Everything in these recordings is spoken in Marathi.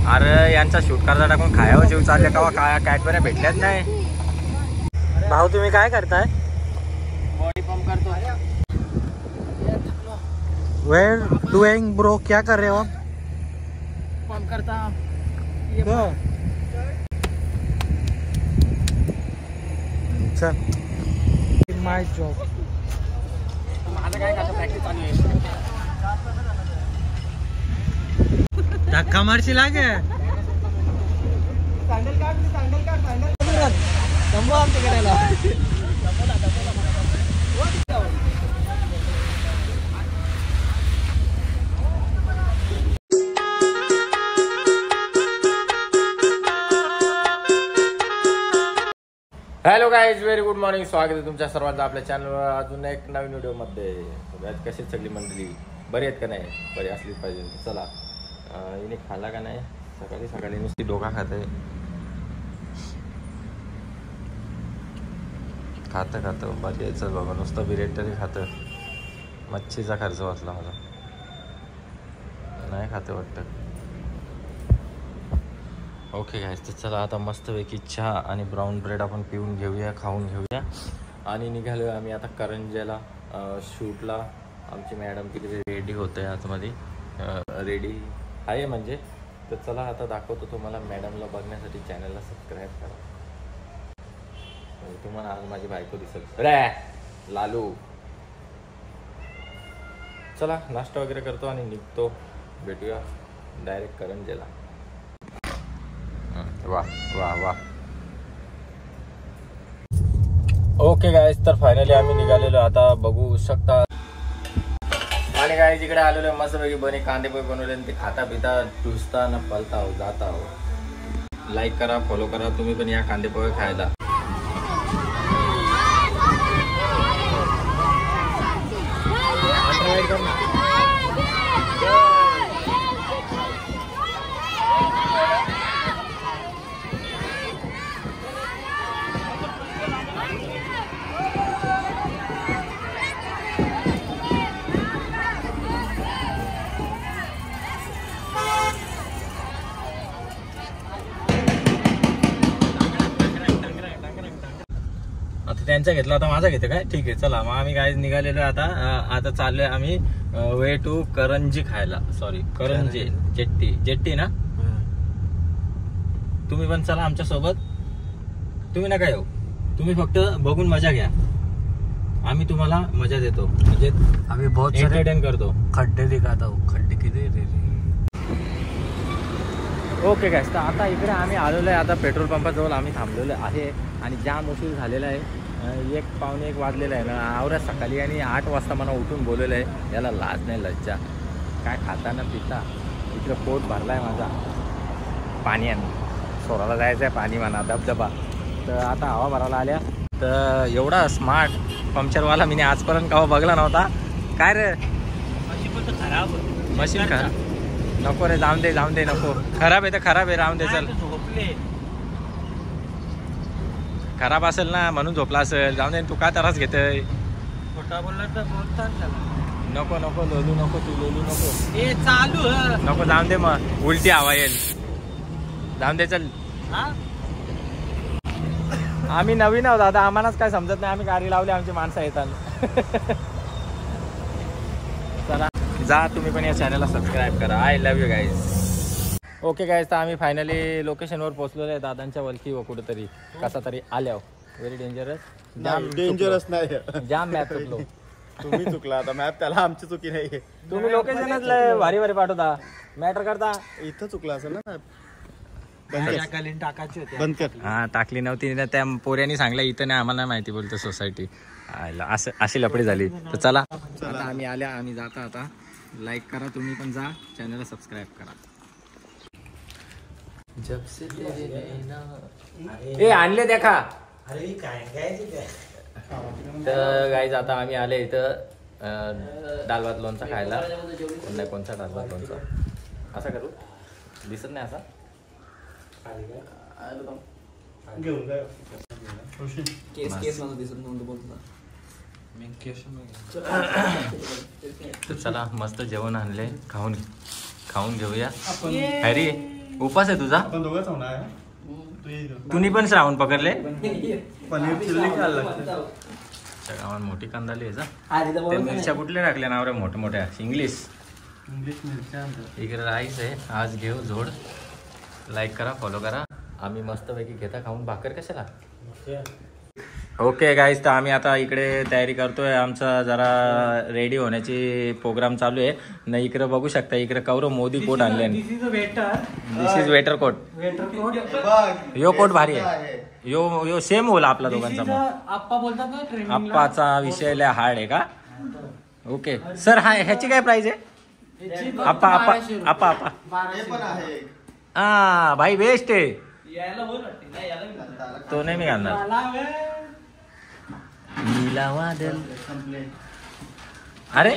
अरे यांचा शूट करता टाकून खायावर जीव चालले का काय कॅडबऱ्या भेटल्याच नाही. भाऊ तुम्ही काय करताय? बॉडी पंप करतो. वेर डूइंग ब्रो, क्या कर रहे हो आप? पंप करता. अच्छा माय जॉब. माझं काय करतो, प्रॅक्टिस चालू आहे. धक्का मारशी लागे. सँडल काढ, सँडल काढ, सँडल जमवा आमच्याकडे. Hello guys, very good morning. स्वागत आहे तुमच्या सर्वांचं आपल्या चॅनलवर अजून एक नवीन व्हिडिओमध्ये. कशी सगळी मंडळी बरी आहेत का नाही? बरी असलीच पाहिजे. चला, हिने खाल्ला का नाही? सकाळी सकाळी नुसती डोका खाते. खातं बाकी यायचं बाबा, नुसतं बिरेट तरी खातं. मच्छीचा खर्च वाचला माझा. नाही खाते वाटतं. ओके गाईज, तर चला आता मस्तपैकी चहा आणि ब्राऊन ब्रेड आपण पिऊन घेऊया, खाऊन घेऊया आणि निघालो आम्ही आता करंजाला शूटला. आमची मॅडम किती रेडी होते आतमध्ये, रेडी आहे म्हणजे. तर चला आता दाखवतो तुम्हाला मॅडमला. बघण्यासाठी चॅनलला सबस्क्राईब करा. तुम्हाला आज माझी बायको दिसत रे लालू. चला नाश्ता वगैरे करतो आणि निघतो. भेटूया डायरेक्ट करंजाला. वाह वाह वाह. ओके गाईज, तर फायनली आम्ही निघालेलो. आता बघू शकता. आणि गाईज इकडे आलेलो मस्तपैकी बने कांदे पोहे बनवले. ते खाता पिता टुसता न पलता हो जाता हो. लाईक करा, फॉलो करा. तुम्ही पण या कांदे पोहे खायला. त्यांचा घेतला आता माझा घेतो काय? ठीक आहे, चला मग आम्ही काय निघालेलो आता चाललोय आम्ही वे टू करंजी खायला. सॉरी, करंजी जेट्टी ना. तुम्ही पण चला आमच्या सोबत. तुम्ही नका येऊ, तुम्ही फक्त बघून मजा घ्या. आम्ही तुम्हाला मजा देतो, म्हणजे आम्ही बहुत एंटरटेन करतो. खड्डे दिखाता हूं. खड्डे किती रे. ओके गाईस, तर आता इकडे आम्ही आलेलो आहे. आता पेट्रोल पंपाजवळ आम्ही थांबलेलो आहे आणि जाम उशीर झालेला आहे. 1:15 वाजलेला आहे ना. आवरा सकाळी आणि 8 वाजता मला उठून बोललेलं आहे. याला लाज नाही लज्जा काय? खाता ना पिता. इकडं पोट भरला आहे माझा पाण्यानं. सोराला जायचं आहे पाणी म्हणा, धबधबा. तर आता हवा भरायला आल्या. तर एवढा स्मार्ट पंक्चरवाला मी आजपर्यंत केव्हा बघला नव्हता. काय रे मशीन का? नको रे, जाऊन दे नको. खराब आहे तर खराब आहे, राहून दे. चल, खराब असेल ना म्हणून झोपला असेल. जाऊन दे. तू काय त्रास घेतोय? खोटा बोलला तर बोलतात. नको लोलू नको, तू लोलू नको. ए चालू नको, जाऊन दे. मग उलटी हवा येईल. जाऊन दे, चल. आम्ही नवीन आहोत दादा, आम्हालाच काय समजत नाही. आम्ही गाडी लावली, आमची माणसं येतात. चला जा, तुम्ही पण या चॅनलला सबस्क्राईब करा. I love you guys. Okay guys, तर आम्ही फायनली लोकेशनवर पोहोचलेलो आहे. दादांच्या वलकी व कुठेतरी कसा तरी आल्यावर. Very dangerous. डेंजरस नाही, जाम मॅप चुकलो. तुम्ही चुकला. आता मॅप त्याला आमची चुकी नाही. तुम्ही लोकेशनच लय भारी पाठवता. मॅटर करता. इथं चुकला असेल ना. टाकायची होती, बंद कर. हा, टाकली नव्हती. त्या पोऱ्यांनी सांगलं इथं नाही, आम्हाला नाही माहिती बोलतो सोसायटी. अशी लपडी झाली. तर चला आता आम्ही आल्या, आम्ही जाता. आता लाईक करा, तुम्ही पण जा, चॅनलला सबस्क्राईब करा. जब से ए आणले देखा. अरे काय तर गाईज आता आम्ही आले इथं दाल भात लोणचा खायला. नाही, कोणता दाल भात लोणचा? असा करू, दिसत नाही असा. तर चला मस्त जेवण आणले, खाऊन घेऊया. हॅरी उपास आहे तुझा? आपण दोघंच होणार तुम्ही पण श्रावण पकडले? पनीर चिल्ली खायला लागतं. गावात मोठी कांदाली आहे जा. ते मिरच्या कुठल्या टाकल्या नाव रे मोठ्या मोठ्या इंग्लिश मिरच्या आणतात. इकडे राईस आहे. आज घेऊ जोड. लाईक करा, फॉलो करा. आम्ही मस्तपैकी घेता खाऊन. भाकर कशाला? ओके गाईज, तर आम्ही आता इकडे तयारी करतोय. आमचा जरा रेडी होण्याची प्रोग्राम चालू आहे ना. इकडे बघू शकता, इकडे कौरव मोदी कोट आणले. This is waiter coat. यो कोट भारी आहे. यो सेम होला आपला दोघांचा. आप्पा बोलतात ना ट्रेनिंगला. आप्पाचा विषय लय हार्ड आहे का? ओके सर, हा ह्याची काय प्राइस आहे? आप्पा आप्पा आप्पा आप्पा हा भाई बेस्ट आहे. तो नाही मी घालणार. नीला वादल. अरे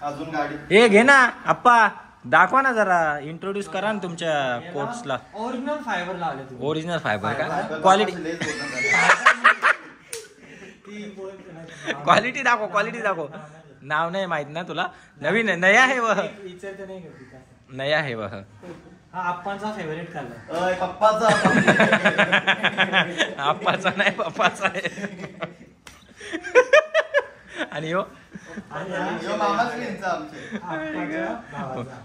अजून गाडी हे घे ना आप्पा, दाखवा ना जरा, इंट्रोड्यूस करा ना तुमच्या कोट्सला. ओरिजिनल फायबर लावले तुम्ही. ओरिजिनल फायबर का? क्वालिटी क्वालिटी दाखव, क्वालिटी दाखव. नाव नाही माहित ना तुला? नवीन आहे, नया है वह, विचारते नाही करते का? नया है वह. हा आप्पांचा फेवरेट कलर. पप्पाचा आप्पाचा नाही, पप्पाचा आहे. आणि हो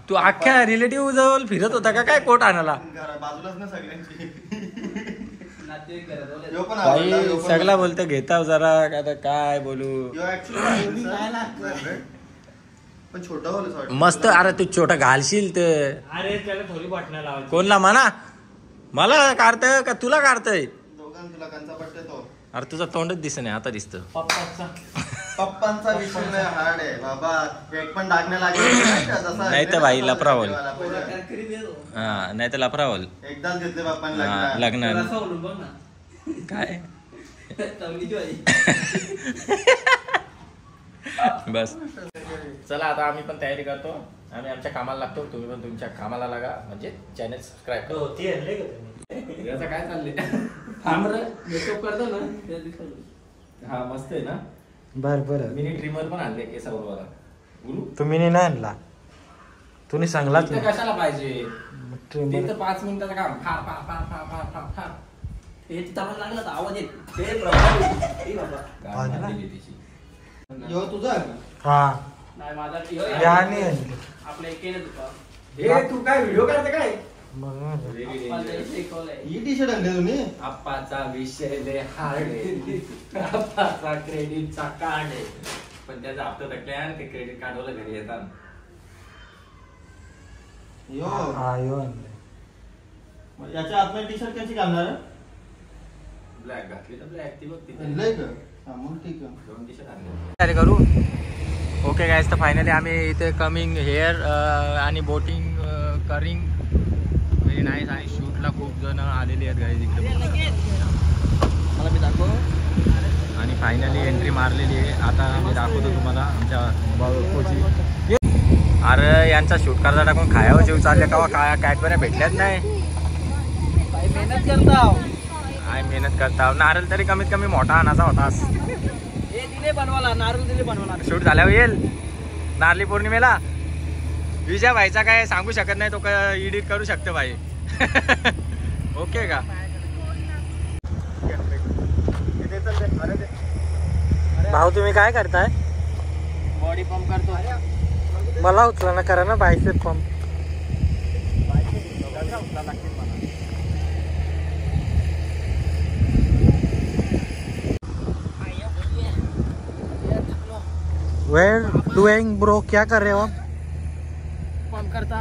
तू अख्ख्या रिलेटिव्ह जवळ फिरत होता का काय कोट आणायला? बाजूलाच ना सगळ्यांची. काही सगळा बोलतो घेता जरा. आता काय बोलू. पण छोटा होल मस्त. अरे तू छोटा घालशील ते. अरे त्याला थोडी बटणं लावायची. कोणला म्हणा? मला काढतंय का तुला काढतंय? दोघांना तुला कंचा पडते तो. अरे तुझा तोंडच दिसत नाही, आता दिसतं. पप्पाचा. पप्पांचा विषय लय हार्ड आहे बाबा. एक पण डागण्या लागले नाही तर भाई लफरा होल. हा नाही तर लफरा होल. एकदाच घेतले बाप्पांनी लग्न. काय बस. चला आता आम्ही पण तयारी करतो. आम्ही आमच्या कामाला लागतो. तुम्ही पण तुमच्या कामाला लागा. म्हणजे चॅनल सबस्क्राईब करा. याचं काय चाललंय? मेकअप करतो ना. हा मस्त आहे ना. बर मिनी ट्रिमर पण आणले केसावर. तुम्ही नाही आणला. तुम्ही सांगलाच नाही. कशाला पाहिजे? ट्रिमर. ते तर 5 मिनिटाचं काम. फार फार फार फार फार फार फार. हे तावा लागला तर आवाज येत. ते प्रभावी. गावाला दिली तिची. यो तुझा हा नाही माझा याने आपलं एकेने दुका. हे तू काय व्हिडिओ करते काय? ही टी शर्ट आणले तुम्ही? आप्पाचा विषय लय हार्ड आहे. आप्पाचा क्रेडिटचा कार्ड आहे. पण त्याचा हप्ता थकले आणि ते क्रेडिट कार्डवाला घरी येतात. यो हा यो आणले. याच्या आतमध्ये टी शर्ट कशी घालणार? ब्लॅक घातली तर ब्लॅक ती बघ तिथे. आणलंय का? हा मग ठीक आहे. 2 टी शर्ट आणले. तयारी करू. ओके गाईज, तर फायनली आम्ही इथे कमिंग हेअर आणि बोटिंग करिंग व्हेरी नाईस. आणि शूटला खूप जण आलेली आहेत गाईज इकडे. मला मी दाखव. आणि फायनली एंट्री मारलेली आहे. आता मी दाखवतो तुम्हाला आमच्या बाळकोची. अरे यांचा शूट करता टाकून खायावर जीव चालले का? काय कॅडबऱ्या भेटल्याच नाही. काही मेहनत करता. काय मेहनत करता. नारळ तरी कमीत कमी मोठा आणायचा होतास. हे दिले बनवाला. नारळ दिले बनवाला. शूट झाल्यावर येईल नारळी पौर्णिमेला. विजय भाईचा काय सांगू शकत नाही, तो काय एडिट करू शकतो भाई. ओके का? भाऊ तुम्ही काय करताय? बॉडी पंप करतो. मला उचला ना, करा ना bicep pump. Where doing bro? क्या कर रहे हो आप? पंप करता.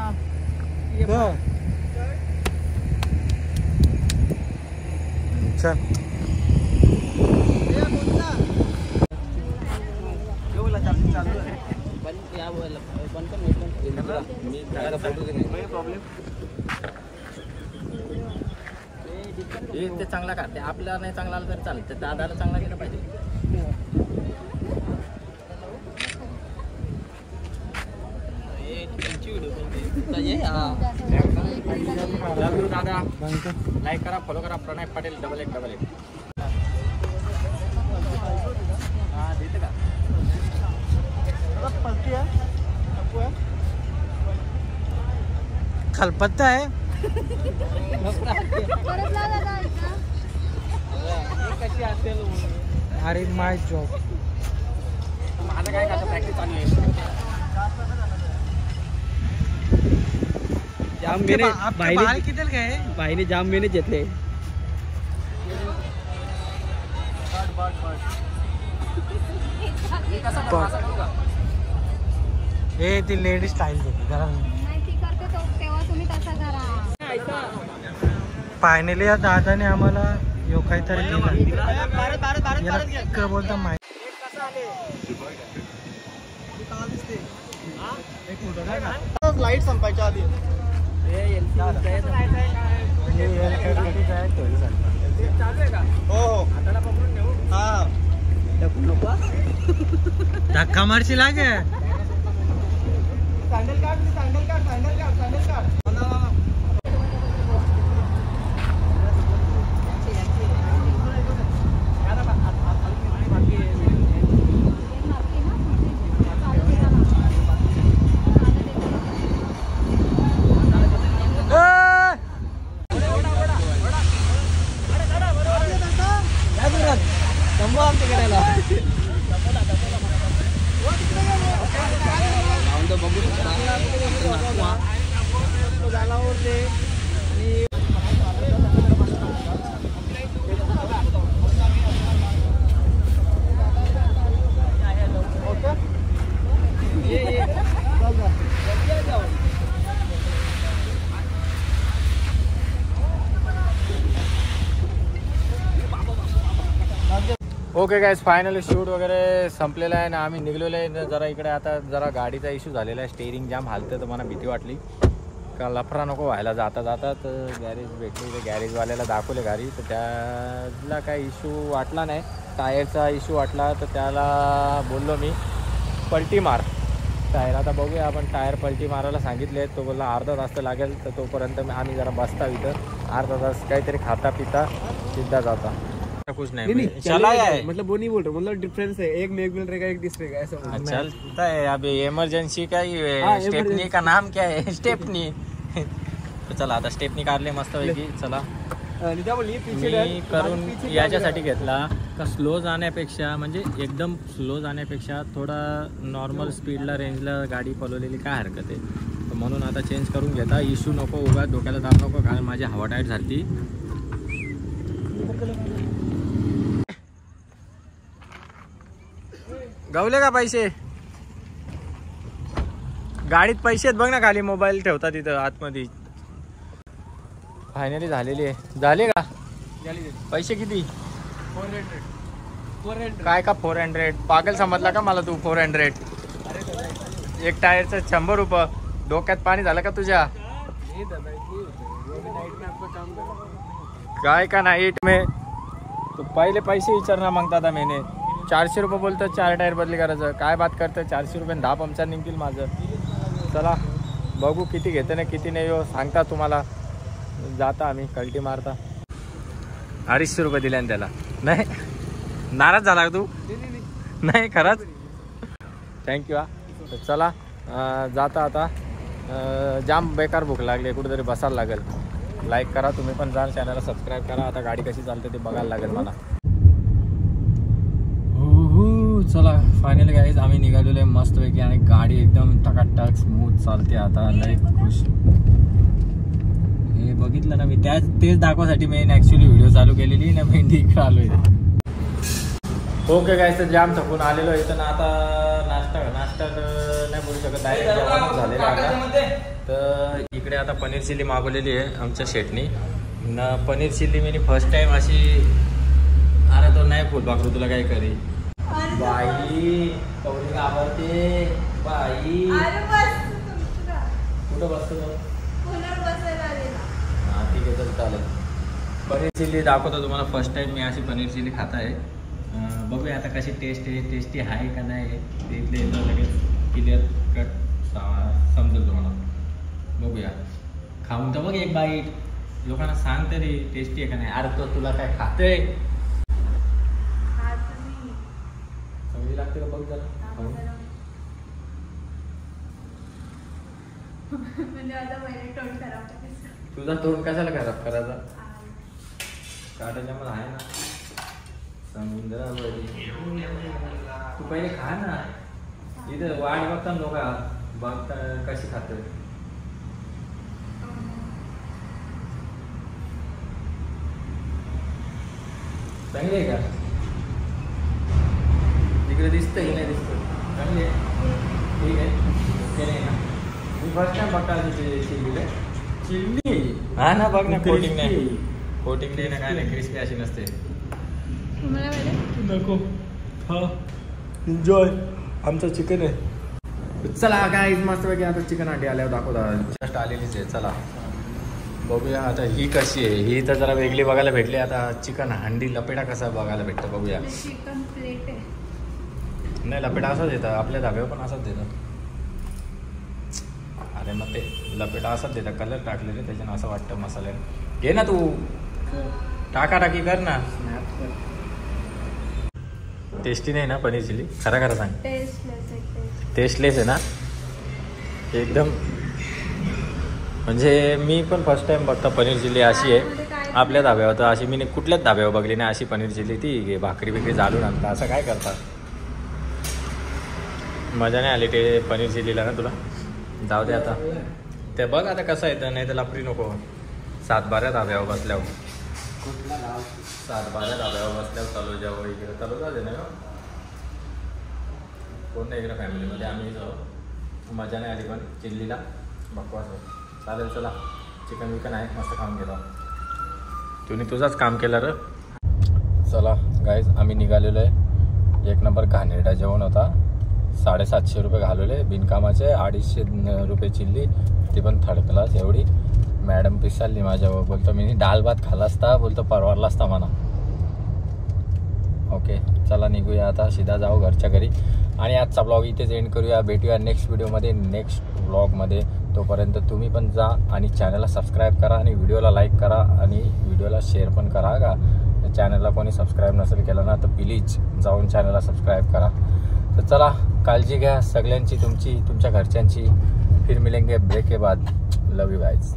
अच्छा. ते चांगला काढते. आपल्याला नाही चांगला आला तरी चालेल. ते दादाला चांगला केला पाहिजे. दादा लाईक करा, फॉलो करा. प्रणय पाटील 1188. हा देते का? खलपत्ता है. कशी असेल अरे माय जॉब. माझं काय कसं प्रॅक्टिस चालू आहे. जाम मेहनत किती काय भाईने जाम मेहनत घेतले. हे ती लेडी स्टाईल जरा. फायनली या दादाने आम्हाला यो काहीतरी दिला. बोलता माहिती लाईट संपायच्या आधी हो हो हा धक्का मारशी लागे. सँडल काढ सँडल काढ सँडल काढ सँडल काढ. ओके गाईज, फायनली शूट वगैरे संपलेलं आहे ना आम्ही निघलेलो आहे. जरा इकडे आता जरा गाडीचा इश्यू झालेला आहे. स्टेअरिंग जाम हालतं तर मला भीती वाटली का लफरा नको व्हायला. जाता जाता तर गॅरेज भेटली, तर गॅरेजवाल्याला दाखवले गाडी, तर त्याला काही इश्यू वाटला नाही. टायरचा इश्यू वाटला तर त्याला बोललो मी पलटी मार टायर. आता बघूया आपण, टायर पलटी मारायला सांगितले. तो बोलला अर्धा तास तर लागेल, तर तोपर्यंत आम्ही जरा बसता इथं अर्धा तास काहीतरी खाता पिता सिद्धा जाता. कुछ नहीं चला है, मतलब वो नहीं बोल रहा, मतलब डिफरेंस है. एक में एक मिल रहेगा, एक डिस्प्ले का, ऐसा चलता है. अभी इमरजेंसी का ही है. स्टेपनी का नाम क्या है? स्टेपनी. तो चला आता स्टेपनी काढले मस्त पैकी. चला मी करून याच्यासाठी घेतला का स्लो जाण्यापेक्षा, म्हणजे एकदम स्लो जाण्यापेक्षा थोडा नॉर्मल स्पीडला रेंजला गाडी पळवलेली काय हरकत आहे. तर म्हणून आता चेंज करून घेता. इश्यू नको, उगा डोक्याला ताप नको, कारण माझी हवा टाईट झाली. गावले का पैसे? गाडीत पैसे आहेत बघ ना, खाली मोबाईल ठेवतात तिथं आतमध्ये. फायनली झालेली आहे. झाले का पैसे? किती? 400. काय का 400? पागल समजला का मला तू? 400 एक टायरचं 100 रुपये. डोक्यात पाणी झालं का तुझ्या? काय का नाईट में तो पहिले पैसे विचारना मागता था मैंने. 400 रुपये बोलतो 4 टायर बदली करायचं. काय बात करतं? 400 रुपये 10 पंक्चर निघतील माझं. चला बघू किती घेते ना किती नाही हो, सांगता तुम्हाला. जाता आम्ही कल्टी मारता. 250 रुपये दिले आणि त्याला. नाही नाराज झाला का तू? नाही खरंच. थँक्यू हा. तर चला जाता आता. जाम बेकार भूक लागली, कुठेतरी बसायला लागेल. लाईक करा तुम्ही पण, जा चॅनलला सबस्क्राईब करा. आता गाडी कशी चालते ते बघायला लागेल मला. चला फायनली गाईज आम्ही निघालेलो आहे मस्तपैकी, आणि गाडी एकदम टकाटक स्मूथ चालते आता. लय खुश. हे बघितलं ना मी, तेच दाखवासाठी मी ॲक्च्युली व्हिडिओ चालू केलेली ना. मी इकडे आलो आहे. ओके गाईज, तर जाम थकून आलेलो आहे. तर आता नाश्ता नाही बोलू शकत, डायरेक्ट जेवण झालेलं आहे. तर इकडे आता पनीर चिल्ली मागवलेली आहे आमच्या शेटनी न. पनीर चिल्ली मी फर्स्ट टाइम अशी. अरे तो नाही फुलपाखरू, तुला काय करी बाई. कवरी आवडते बाई. कुठं बसतो? हां ठीक आहे, तर चालेल. पनीर चिल्ली दाखवतो तुम्हाला. फर्स्ट टाइम मी अशी पनीर चिल्ली खात आहे. बघूया आता कशी टेस्ट आहे, टेस्टी आहे का नाही ते इथले येतं लगेच क्लिअर कट समजेल तुम्हाला. बघूया, खाऊन तर बघ एक बाईट. लोकांना सांग तरी टेस्टी आहे का नाही. अरे तो तुला काय खाते चांगली लागते का बघ जरा खाऊन. तुझा तोंड कशाला खराब करायचा? काटाच्या मध्ये आहे ना समुद्रावरी. तू पहिले खा ना. इथं वाट बघता लोक बघता कशी खात. चांगली आहे का? तिकडे दिसतंय की नाही दिसतं? चांगली आहे. ठीक आहे. ओके नाही ना? मी फर्स्ट टाइम बघता चिल्ली. चिल्ली हा ना, बघ ना. कोटिंग नाही, कोटिंग नाही ना, काय नाही. क्रिस्पी अशी नसते. नको. हा एन्जॉय. आमचं चिकन आहे. चला काय मस्त पैकी आता चिकन अंडी आल्यावर दाखवता. जस्ट आलेलीच आहे. चला बघूया आता ही कशी आहे. ही तर जरा वेगळी बघायला भेटली. आता चिकन हंडी लपेटा कसा बघायला भेटतं बघूया. चिकन प्लेट आहे. नाही लपेटा असाच येतं, आपल्या धाब्यावर पण असाच देतं. अरे मग ते लपेटा असाच देतं. कलर टाकलेले त्याच्यानं असं वाटतं मसाल्याने. घे ना तू, टाकाटाकी कर ना. टेस्टी नाही ना पनीर चिली? खरं खरं सांग. टेस्टलेस आहे ना एकदम. म्हणजे मी पण फर्स्ट टाइम बघता पनीर चिली अशी आहे आपल्या धाब्यावर. तर अशी मी कुठल्याच धाब्यावर बघली नाही अशी पनीर चिली. ती भाकरी बिकरी घालून आणता. असं काय करतात? मजा नाही आली ते पनीर चिलीला ना तुला? जाऊ दे आता. ते बघ आता कसं येतं. नाही तर लपरी नको. 7-12 धाब्यावर बसल्यावर. 7-12 धाब्यावर बसल्यावर चालू जाऊ. इकडे चालू जाऊ दे ना. कोण नाही इकडे फॅमिलीमध्ये आम्ही जाऊ. मजा नाही आली पण चिल्लीला. बकवास आहे. चालेल चला. चिकन विकन आहे मस्त खाऊन घेतो. तुम्ही तुझाच काम केलं र. चला गाईज आम्ही निघालेलो आहे. 1 नंबर घाणेरडा जेवण होता. 750 रुपये घालवले बिनकामाचे. 250 रुपये चिल्ली, ती पण थर्ड क्लास. एवढी मॅडम पिसाली माझ्यावर. बोलतो मी डाल भात खाल्ला असता, बोलतो परवडला असता म्हणा. ओके चला निघूया आता. सीधा जाऊ घरच्या घरी. आणि आजचा ब्लॉग इथेच एंड करूया. भेटूया नेक्स्ट व्हिडिओमध्ये, नेक्स्ट ब्लॉगमध्ये. तोपर्यंत तुम्ही पण जा आणि चॅनलला सबस्क्राईब करा आणि व्हिडिओला लाईक करा आणि व्हिडिओला शेअर पण करा का. चॅनलला कोणी सबस्क्राईब नसेल केलं ना तर प्लीज जाऊन चॅनलला सबस्क्राईब करा. तर चला काळजी घ्या सगळ्यांची, तुमची, तुमच्या घरच्यांची. फिर मिलेंगे ब्रेक के बाद. लव यू गाइज.